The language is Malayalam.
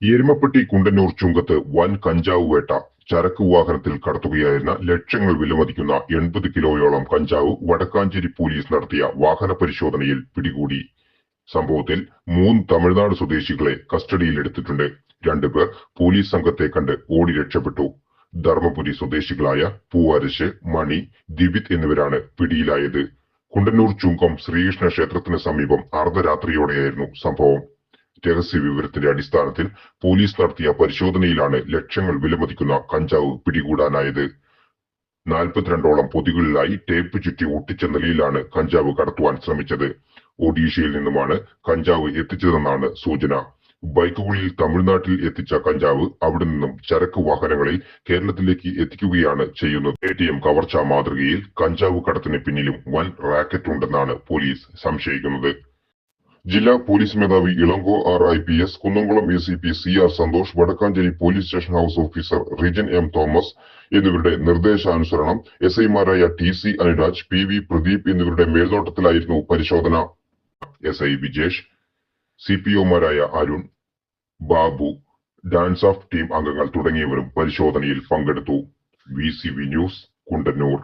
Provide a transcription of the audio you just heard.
എരുമപ്പെട്ടി കുണ്ടന്നൂർ ചുങ്കത്ത് വൻ കഞ്ചാവ് വേട്ട. ചരക്ക് വാഹനത്തിൽ കടത്തുകയായിരുന്ന ലക്ഷങ്ങൾ വിലമതിക്കുന്ന 80 കിലോയോളം കഞ്ചാവ് വടക്കാഞ്ചേരി പോലീസ് നടത്തിയ വാഹന പരിശോധനയിൽ പിടികൂടി. സംഭവത്തിൽ 3 തമിഴ്നാട് സ്വദേശികളെ കസ്റ്റഡിയിലെടുത്തിട്ടുണ്ട്. 2 പേർ പോലീസ് സംഘത്തെ കണ്ട് ഓടി രക്ഷപ്പെട്ടു. ധർമ്മപുരി സ്വദേശികളായ പൂവാരശ്, മണി, ദിവിത് എന്നിവരാണ് പിടിയിലായത്. കുണ്ടന്നൂർ ചുങ്കം ശ്രീകൃഷ്ണ ക്ഷേത്രത്തിന് സമീപം അർദ്ധരാത്രിയോടെയായിരുന്നു സംഭവം. രഹസ്യ വിവരത്തിന്റെ അടിസ്ഥാനത്തിൽ പോലീസ് നടത്തിയ പരിശോധനയിലാണ് ലക്ഷങ്ങൾ വിലമതിക്കുന്ന കഞ്ചാവ് പിടികൂടാനായത്. 42ഓളം പൊതികളിലായി ടേപ്പ് ചുറ്റി ഒട്ടിച്ച നിലയിലാണ് കഞ്ചാവ് കടത്തുവാൻ ശ്രമിച്ചത്. ഒഡീഷയിൽ നിന്നുമാണ് കഞ്ചാവ് എത്തിച്ചതെന്നാണ് സൂചന. ബൈക്കുകളിൽ തമിഴ്നാട്ടിൽ എത്തിച്ച കഞ്ചാവ് അവിടെ നിന്നും ചരക്ക് വാഹനങ്ങളിൽ കേരളത്തിലേക്ക് എത്തിക്കുകയാണ് ചെയ്യുന്നത്. ATM കവർച്ചാ മാതൃകയിൽ കഞ്ചാവ് കടത്തിന് പിന്നിലും വൻ റാക്കറ്റ് ഉണ്ടെന്നാണ് പോലീസ് സംശയിക്കുന്നത്. ജില്ലാ പോലീസ് മേധാവി Ilango RIPS, Kunnamkulam ACP CR Santhosh, Vadakkanchery police station house officer Rijan M Thomas എന്നിവരുടെ നിർദ്ദേശാനുസരണം SI മാരായ TC അനുരാജ്, PV പ്രദീപ് എന്നിവരുടെ മേൽനോട്ടത്തിലായിരുന്നു പരിശോധന. SI വിജേഷ്, CPO മാരായ Arun, Babu, DANSAF team അംഗങ്ങൾ തുടങ്ങിയവരും പരിശോധനയിൽ പങ്കെടുത്തു. VCV news, Kundannoor.